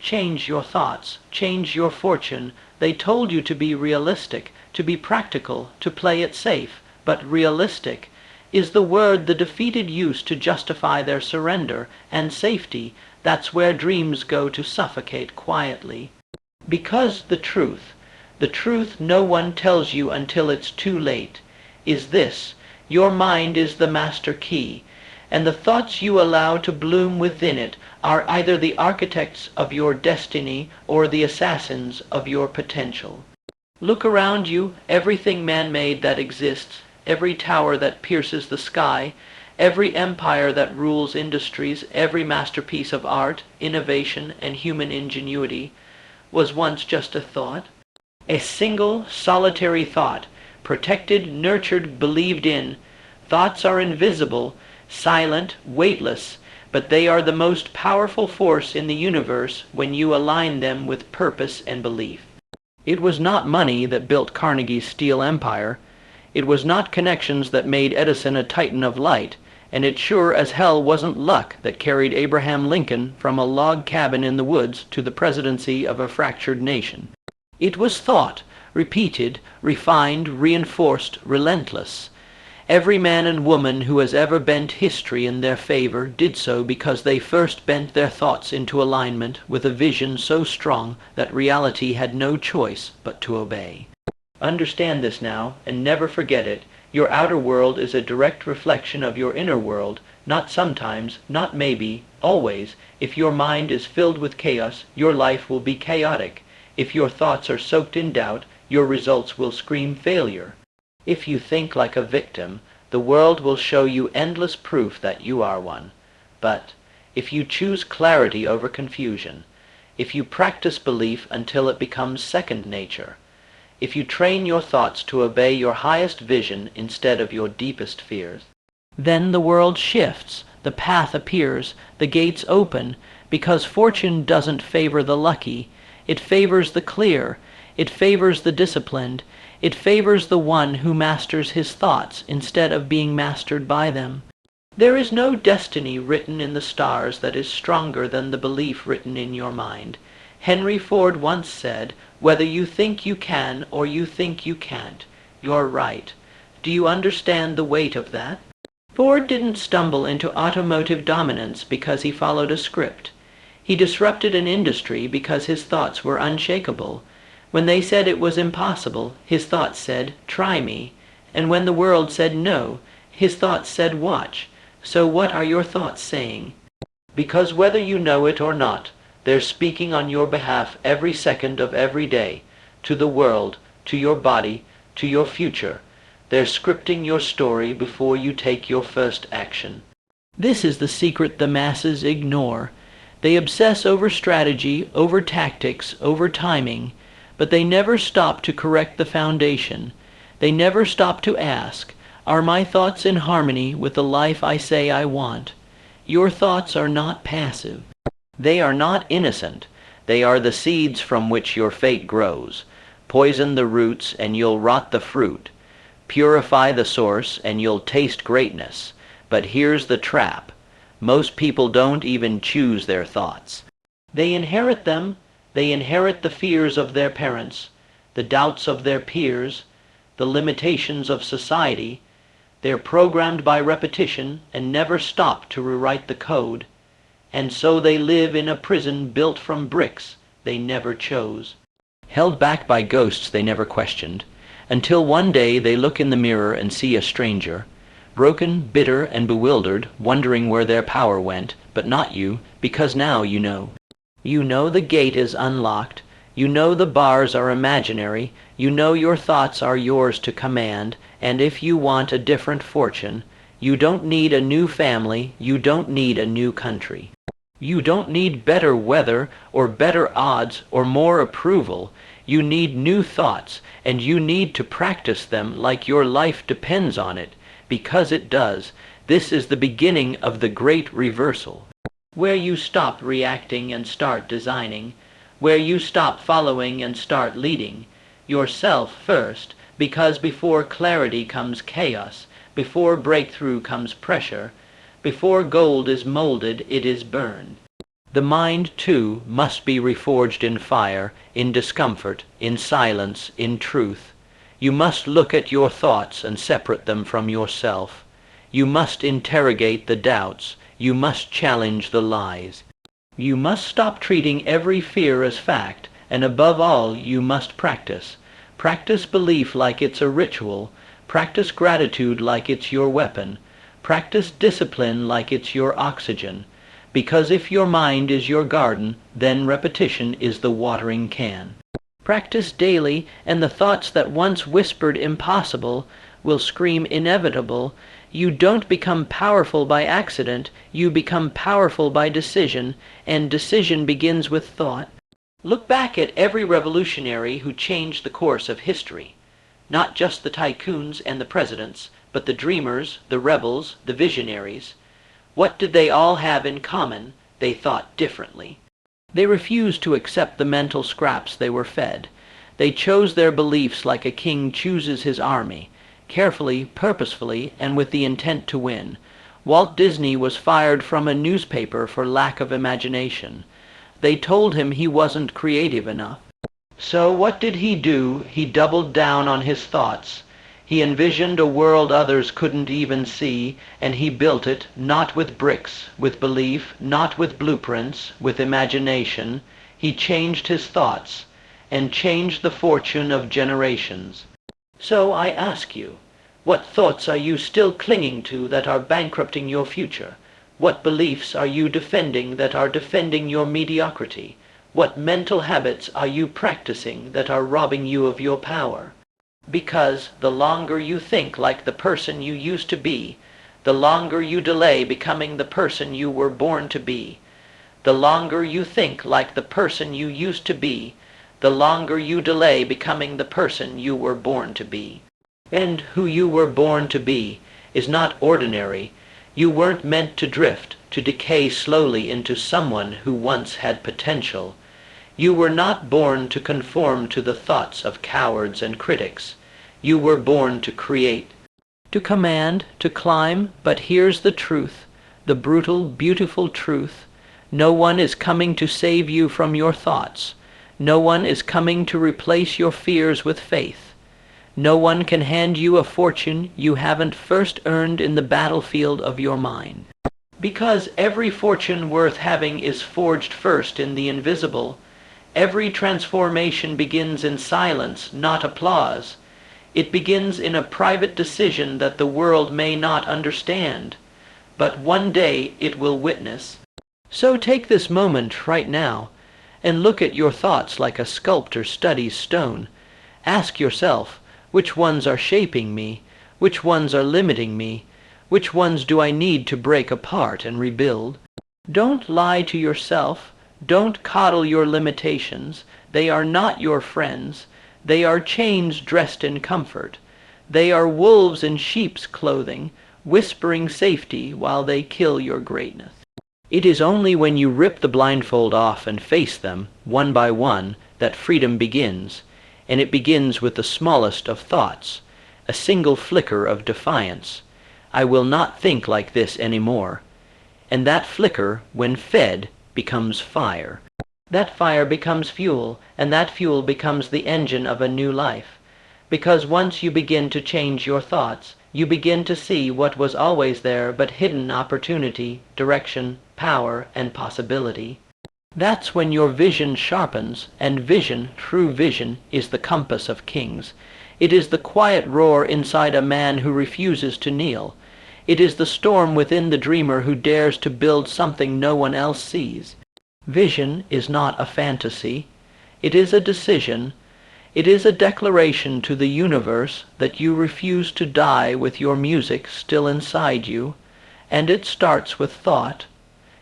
Change your thoughts, change your fortune. They told you to be realistic, to be practical, to play it safe. But realistic is the word the defeated use to justify their surrender, and safety, that's where dreams go to suffocate quietly. Because the truth no one tells you until it's too late, is this: your mind is the master key, and the thoughts you allow to bloom within it are either the architects of your destiny or the assassins of your potential. Look around you, everything man-made that exists, every tower that pierces the sky, every empire that rules industries, every masterpiece of art, innovation, and human ingenuity, was once just a thought. A single, solitary thought, protected, nurtured, believed in. Thoughts are invisible, silent, weightless, but they are the most powerful force in the universe when you align them with purpose and belief. It was not money that built Carnegie's steel empire. It was not connections that made Edison a titan of light, and it sure as hell wasn't luck that carried Abraham Lincoln from a log cabin in the woods to the presidency of a fractured nation. It was thought, repeated, refined, reinforced, relentless. Every man and woman who has ever bent history in their favor did so because they first bent their thoughts into alignment with a vision so strong that reality had no choice but to obey. Understand this now, and never forget it. Your outer world is a direct reflection of your inner world, not sometimes, not maybe, always. If your mind is filled with chaos, your life will be chaotic. If your thoughts are soaked in doubt, your results will scream failure. If you think like a victim, the world will show you endless proof that you are one. But if you choose clarity over confusion, if you practice belief until it becomes second nature, if you train your thoughts to obey your highest vision instead of your deepest fears, then the world shifts, the path appears, the gates open, because fortune doesn't favor the lucky. It favors the clear. It favors the disciplined. It favors the one who masters his thoughts instead of being mastered by them. There is no destiny written in the stars that is stronger than the belief written in your mind. Henry Ford once said, "Whether you think you can or you think you can't, you're right." Do you understand the weight of that? Ford didn't stumble into automotive dominance because he followed a script. He disrupted an industry because his thoughts were unshakable. When they said it was impossible, his thoughts said, "Try me." And when the world said no, his thoughts said, "Watch." So what are your thoughts saying? Because whether you know it or not, they're speaking on your behalf every second of every day, to the world, to your body, to your future. They're scripting your story before you take your first action. This is the secret the masses ignore. They obsess over strategy, over tactics, over timing, but they never stop to correct the foundation. They never stop to ask, are my thoughts in harmony with the life I say I want? Your thoughts are not passive. They are not innocent. They are the seeds from which your fate grows. Poison the roots and you'll rot the fruit. Purify the source and you'll taste greatness. But here's the trap. Most people don't even choose their thoughts. They inherit them. They inherit the fears of their parents, the doubts of their peers, the limitations of society. They're programmed by repetition and never stop to rewrite the code. And so they live in a prison built from bricks they never chose, held back by ghosts they never questioned, until one day they look in the mirror and see a stranger, broken, bitter, and bewildered, wondering where their power went, but not you, because now you know. You know the gate is unlocked. You know the bars are imaginary. You know your thoughts are yours to command, and if you want a different fortune, you don't need a new family, you don't need a new country. You don't need better weather or better odds or more approval. You need new thoughts, and you need to practice them like your life depends on it, because it does. This is the beginning of the great reversal, where you stop reacting and start designing, where you stop following and start leading yourself first, because before clarity comes chaos, before breakthrough comes pressure, before gold is molded, it is burned. The mind, too, must be reforged in fire, in discomfort, in silence, in truth. You must look at your thoughts and separate them from yourself. You must interrogate the doubts. You must challenge the lies. You must stop treating every fear as fact, and above all, you must practice. Practice belief like it's a ritual. Practice gratitude like it's your weapon. Practice discipline like it's your oxygen. Because if your mind is your garden, then repetition is the watering can. Practice daily, and the thoughts that once whispered impossible will scream inevitable. You don't become powerful by accident, you become powerful by decision, and decision begins with thought. Look back at every revolutionary who changed the course of history. Not just the tycoons and the presidents, but the dreamers, the rebels, the visionaries. What did they all have in common? They thought differently. They refused to accept the mental scraps they were fed. They chose their beliefs like a king chooses his army, carefully, purposefully, and with the intent to win. Walt Disney was fired from a newspaper for lack of imagination. They told him he wasn't creative enough. So what did he do? He doubled down on his thoughts. He envisioned a world others couldn't even see, and he built it, not with bricks, with belief, not with blueprints, with imagination. He changed his thoughts, and changed the fortune of generations. So I ask you, what thoughts are you still clinging to that are bankrupting your future? What beliefs are you defending that are defending your mediocrity? What mental habits are you practicing that are robbing you of your power? Because the longer you think like the person you used to be, the longer you delay becoming the person you were born to be. The longer you think like the person you used to be, the longer you delay becoming the person you were born to be. And who you were born to be is not ordinary. You weren't meant to drift, to decay slowly into someone who once had potential. You were not born to conform to the thoughts of cowards and critics. You were born to create, to command, to climb. But here's the truth, the brutal, beautiful truth. No one is coming to save you from your thoughts. No one is coming to replace your fears with faith. No one can hand you a fortune you haven't first earned in the battlefield of your mind. Because every fortune worth having is forged first in the invisible. Every transformation begins in silence, not applause. It begins in a private decision that the world may not understand, but one day it will witness. So take this moment right now and look at your thoughts like a sculptor studies stone. Ask yourself, which ones are shaping me? Which ones are limiting me? Which ones do I need to break apart and rebuild? Don't lie to yourself. Don't coddle your limitations. They are not your friends. They are chains dressed in comfort. They are wolves in sheep's clothing, whispering safety while they kill your greatness. It is only when you rip the blindfold off and face them, one by one, that freedom begins. And it begins with the smallest of thoughts, a single flicker of defiance. I will not think like this anymore. And that flicker, when fed, becomes fire. That fire becomes fuel, and that fuel becomes the engine of a new life. Because once you begin to change your thoughts, you begin to see what was always there but hidden opportunity, direction, power, and possibility. That's when your vision sharpens, and vision, true vision, is the compass of kings. It is the quiet roar inside a man who refuses to kneel. It is the storm within the dreamer who dares to build something no one else sees. Vision is not a fantasy. It is a decision. It is a declaration to the universe that you refuse to die with your music still inside you, and it starts with thought.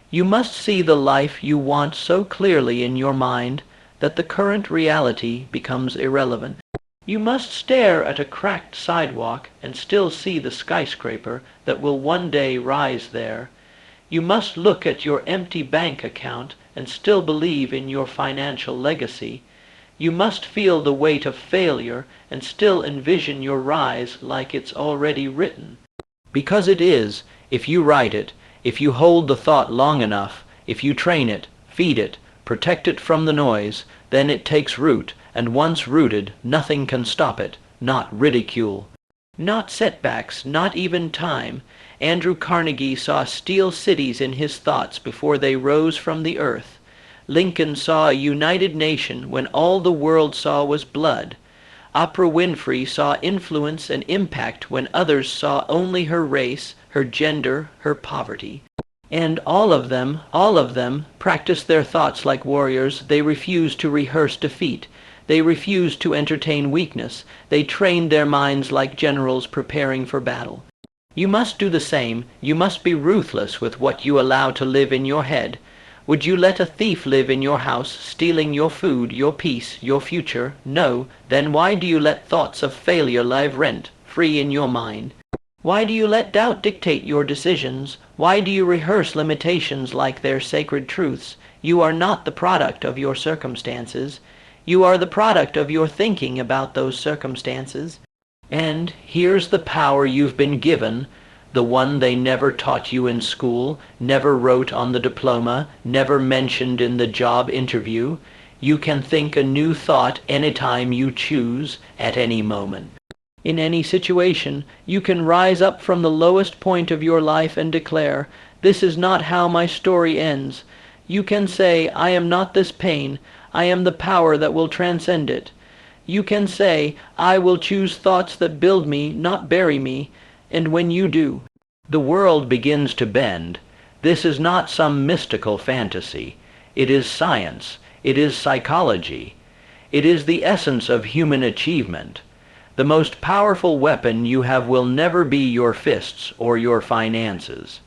You must see the life you want so clearly in your mind that the current reality becomes irrelevant. You must stare at a cracked sidewalk and still see the skyscraper that will one day rise there. You must look at your empty bank account and still believe in your financial legacy. You must feel the weight of failure and still envision your rise like it's already written. Because it is, if you write it, if you hold the thought long enough, if you train it, Feed it, protect it from the noise, then it takes root, and once rooted, nothing can stop it, not ridicule. Not setbacks, not even time. Andrew Carnegie saw steel cities in his thoughts before they rose from the earth. Lincoln saw a united nation when all the world saw was blood. Oprah Winfrey saw influence and impact when others saw only her race, her gender, her poverty. And all of them practiced their thoughts like warriors. They refused to rehearse defeat. They refused to entertain weakness. They trained their minds like generals preparing for battle. You must do the same. You must be ruthless with what you allow to live in your head. Would you let a thief live in your house, stealing your food, your peace, your future? No. Then why do you let thoughts of failure live rent-free in your mind? Why do you let doubt dictate your decisions? Why do you rehearse limitations like they're sacred truths? You are not the product of your circumstances. You are the product of your thinking about those circumstances. And here's the power you've been given, the one they never taught you in school, never wrote on the diploma, never mentioned in the job interview. You can think a new thought anytime you choose, at any moment. In any situation, you can rise up from the lowest point of your life and declare, "This is not how my story ends." You can say, "I am not this pain. I am the power that will transcend it." You can say, "I will choose thoughts that build me, not bury me." And when you do, the world begins to bend. This is not some mystical fantasy. It is science. It is psychology. It is the essence of human achievement. The most powerful weapon you have will never be your fists or your finances.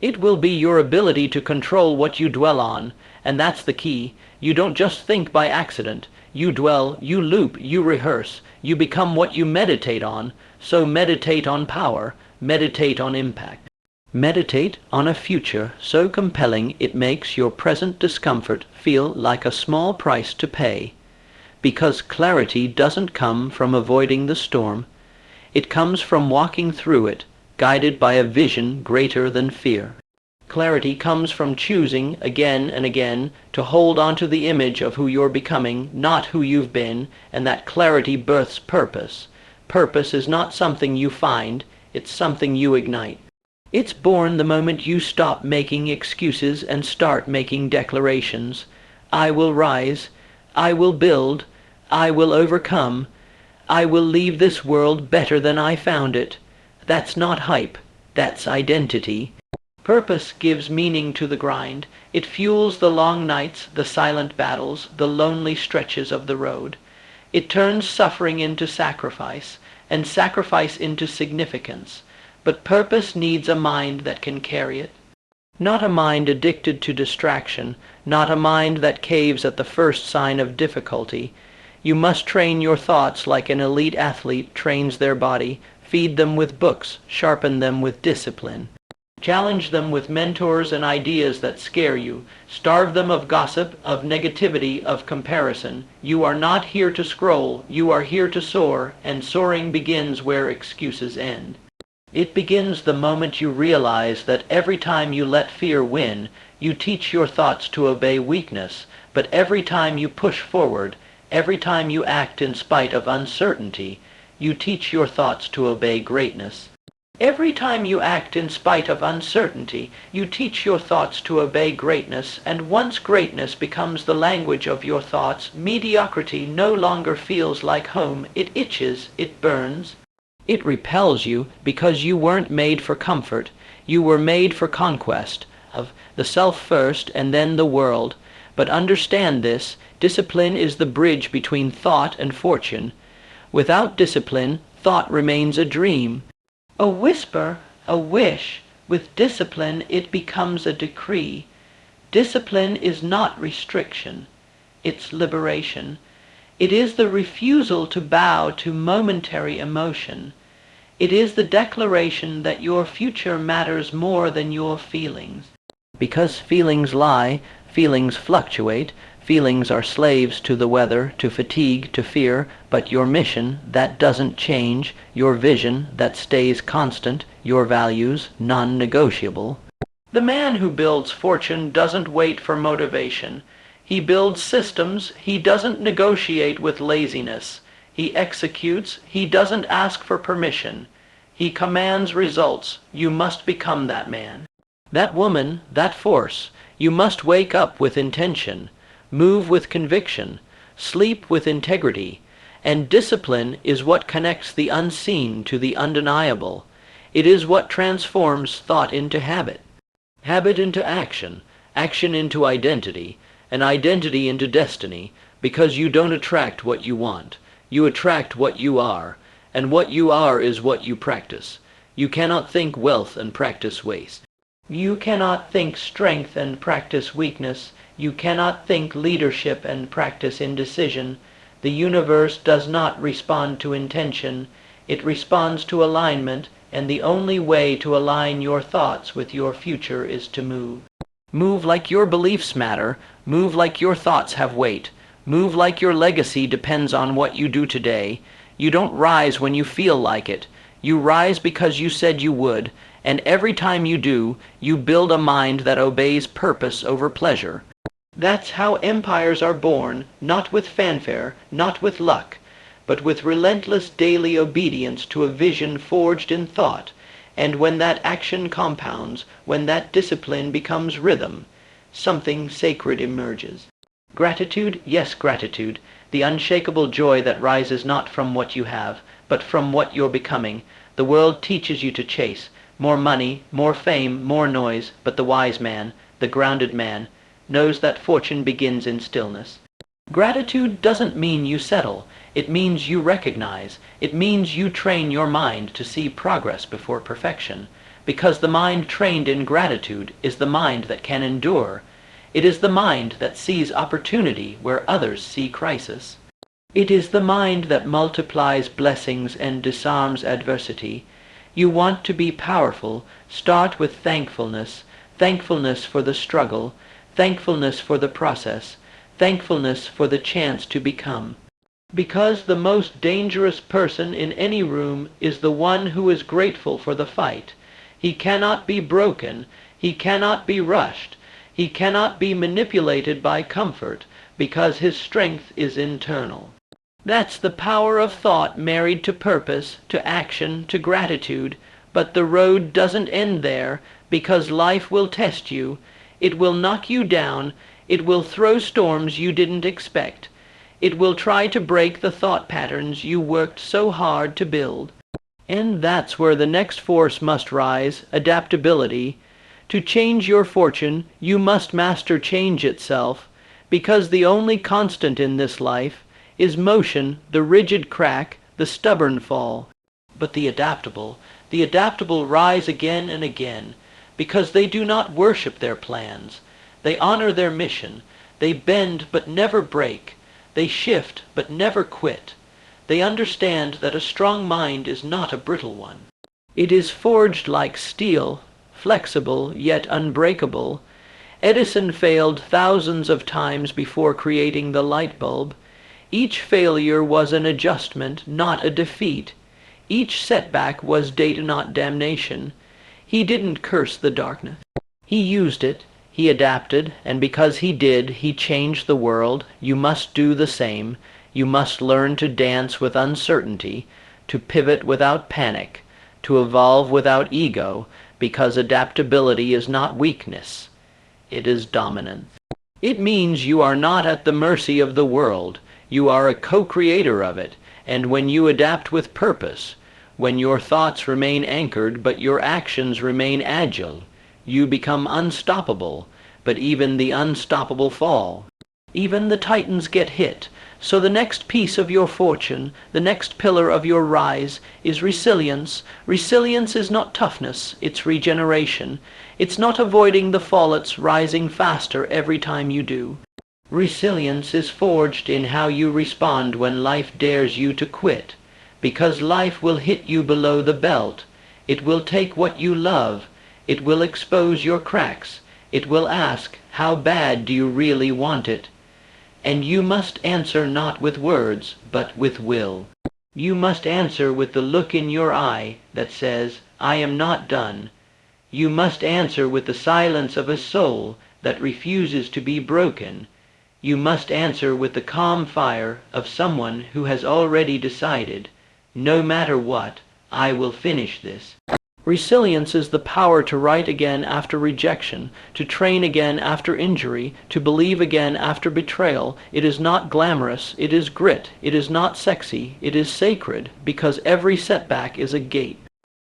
It will be your ability to control what you dwell on, and that's the key. You don't just think by accident. You dwell, you loop, you rehearse. You become what you meditate on. So meditate on power. Meditate on impact. Meditate on a future so compelling it makes your present discomfort feel like a small price to pay. Because clarity doesn't come from avoiding the storm. It comes from walking through it, guided by a vision greater than fear. Clarity comes from choosing again and again to hold on to the image of who you're becoming, not who you've been, and that clarity births purpose. Purpose is not something you find, it's something you ignite. It's born the moment you stop making excuses and start making declarations. I will rise. I will build. I will overcome. I will leave this world better than I found it. That's not hype. That's identity. Purpose gives meaning to the grind. It fuels the long nights, the silent battles, the lonely stretches of the road. It turns suffering into sacrifice, and sacrifice into significance. But purpose needs a mind that can carry it. Not a mind addicted to distraction, not a mind that caves at the first sign of difficulty. You must train your thoughts like an elite athlete trains their body. Feed them with books, sharpen them with discipline. Challenge them with mentors and ideas that scare you. Starve them of gossip, of negativity, of comparison. You are not here to scroll. You are here to soar, and soaring begins where excuses end. It begins the moment you realize that every time you let fear win, you teach your thoughts to obey weakness. But every time you push forward, every time you act in spite of uncertainty, you teach your thoughts to obey greatness. Every time you act in spite of uncertainty, you teach your thoughts to obey greatness, and once greatness becomes the language of your thoughts, mediocrity no longer feels like home. It itches, it burns. It repels you because you weren't made for comfort. You were made for conquest, of the self first and then the world. But understand this, discipline is the bridge between thought and fortune. Without discipline, thought remains a dream. A whisper, a wish. With discipline, it becomes a decree. Discipline is not restriction. It's liberation. It is the refusal to bow to momentary emotion. It is the declaration that your future matters more than your feelings. Because feelings lie, feelings fluctuate, feelings are slaves to the weather, to fatigue, to fear, but your mission, that doesn't change, your vision, that stays constant, your values, non-negotiable. The man who builds fortune doesn't wait for motivation. He builds systems. He doesn't negotiate with laziness. He executes. He doesn't ask for permission. He commands results. You must become that man. That woman, that force. You must wake up with intention, move with conviction, sleep with integrity, and discipline is what connects the unseen to the undeniable. It is what transforms thought into habit, habit into action, action into identity, and identity into destiny, because you don't attract what you want. You attract what you are, and what you are is what you practice. You cannot think wealth and practice waste. You cannot think strength and practice weakness. You cannot think leadership and practice indecision. The universe does not respond to intention. It responds to alignment, and the only way to align your thoughts with your future is to move. Move like your beliefs matter. Move like your thoughts have weight. Move like your legacy depends on what you do today. You don't rise when you feel like it. You rise because you said you would, and every time you do, you build a mind that obeys purpose over pleasure. That's how empires are born, not with fanfare, not with luck, but with relentless daily obedience to a vision forged in thought. And when that action compounds, when that discipline becomes rhythm, something sacred emerges. Gratitude, yes, gratitude, the unshakable joy that rises not from what you have, but from what you're becoming. The world teaches you to chase more money, more fame, more noise, but the wise man, the grounded man, knows that fortune begins in stillness. Gratitude doesn't mean you settle. It means you recognize. It means you train your mind to see progress before perfection, because the mind trained in gratitude is the mind that can endure. It is the mind that sees opportunity where others see crisis. It is the mind that multiplies blessings and disarms adversity. You want to be powerful, start with thankfulness, thankfulness for the struggle, thankfulness for the process, thankfulness for the chance to become. Because the most dangerous person in any room is the one who is grateful for the fight. He cannot be broken, he cannot be rushed, he cannot be manipulated by comfort, because his strength is internal. That's the power of thought married to purpose, to action, to gratitude. But the road doesn't end there, because life will test you. It will knock you down. It will throw storms you didn't expect. It will try to break the thought patterns you worked so hard to build. And that's where the next force must rise, adaptability. To change your fortune, you must master change itself, because the only constant in this life is motion, the rigid crack, the stubborn fall. But the adaptable rise again and again, because they do not worship their plans. They honor their mission. They bend but never break. They shift but never quit. They understand that a strong mind is not a brittle one. It is forged like steel, flexible yet unbreakable. Edison failed thousands of times before creating the light bulb. Each failure was an adjustment, not a defeat. Each setback was data, not damnation. He didn't curse the darkness. He used it. He adapted, and because he did, he changed the world. You must do the same. You must learn to dance with uncertainty, to pivot without panic, to evolve without ego, because adaptability is not weakness. It is dominance. It means you are not at the mercy of the world. You are a co-creator of it, and when you adapt with purpose, when your thoughts remain anchored but your actions remain agile, you become unstoppable, but even the unstoppable fall. Even the titans get hit. So the next piece of your fortune, the next pillar of your rise, is resilience. Resilience is not toughness, it's regeneration. It's not avoiding the fall, it's rising faster every time you do. Resilience is forged in how you respond when life dares you to quit, because life will hit you below the belt. It will take what you love. It will expose your cracks. It will ask, how bad do you really want it? And you must answer not with words, but with will. You must answer with the look in your eye that says, I am not done. You must answer with the silence of a soul that refuses to be broken. You must answer with the calm fire of someone who has already decided, no matter what, I will finish this. Resilience is the power to write again after rejection, to train again after injury, to believe again after betrayal. It is not glamorous, it is grit. It is not sexy, it is sacred, because every setback is a gate.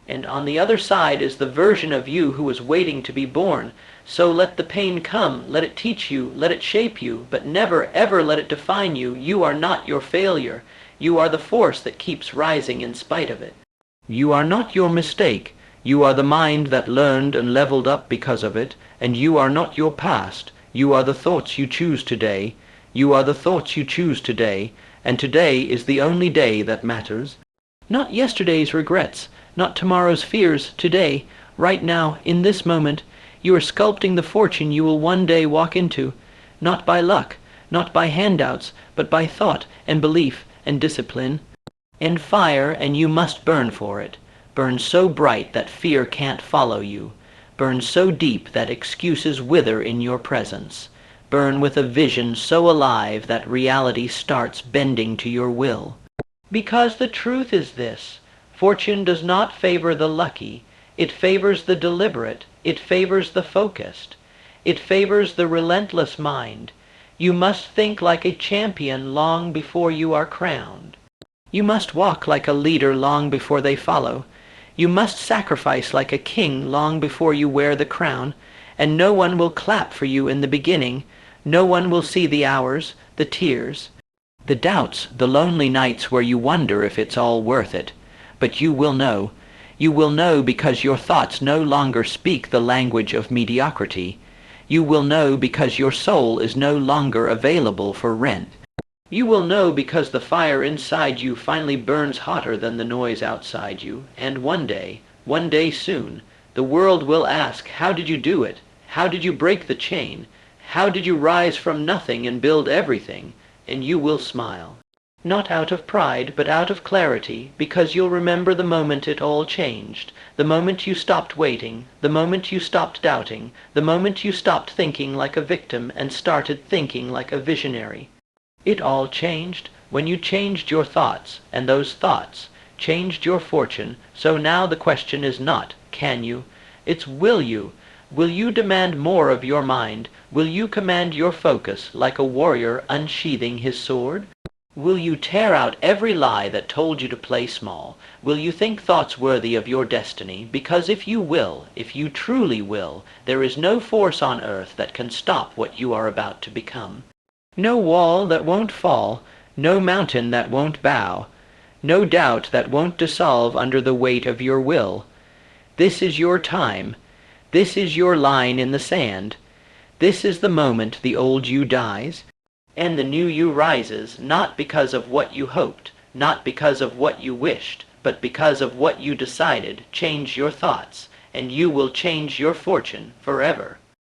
And on the other side is the version of you who is waiting to be born. So let the pain come, let it teach you, let it shape you, but never ever let it define you. You are not your failure. You are the force that keeps rising in spite of it. You are not your mistake. You are the mind that learned and leveled up because of it, and you are not your past. You are the thoughts you choose today. You are the thoughts you choose today, and today is the only day that matters. Not yesterday's regrets, not tomorrow's fears, today, right now, in this moment, you are sculpting the fortune you will one day walk into, not by luck, not by handouts, but by thought and belief and discipline. And fire, and you must burn for it. Burn so bright that fear can't follow you. Burn so deep that excuses wither in your presence. Burn with a vision so alive that reality starts bending to your will. Because the truth is this: fortune does not favor the lucky. It favors the deliberate. It favors the focused. It favors the relentless mind. You must think like a champion long before you are crowned. You must walk like a leader long before they follow. You must sacrifice like a king long before you wear the crown, and no one will clap for you in the beginning. No one will see the hours, the tears, the doubts, the lonely nights where you wonder if it's all worth it. But you will know. You will know because your thoughts no longer speak the language of mediocrity. You will know because your soul is no longer available for rent. You will know because the fire inside you finally burns hotter than the noise outside you, and one day soon, the world will ask, how did you do it? How did you break the chain? How did you rise from nothing and build everything? And you will smile. Not out of pride, but out of clarity, because you'll remember the moment it all changed, the moment you stopped waiting, the moment you stopped doubting, the moment you stopped thinking like a victim and started thinking like a visionary. It all changed when you changed your thoughts, and those thoughts changed your fortune. So now the question is not, can you? It's will you? Will you demand more of your mind? Will you command your focus like a warrior unsheathing his sword? Will you tear out every lie that told you to play small? Will you think thoughts worthy of your destiny? Because if you will, if you truly will, there is no force on earth that can stop what you are about to become. No wall that won't fall, no mountain that won't bow, no doubt that won't dissolve under the weight of your will. This is your time. This is your line in the sand. This is the moment the old you dies, and the new you rises, not because of what you hoped, not because of what you wished, but because of what you decided. Change your thoughts, and you will change your fortune forever.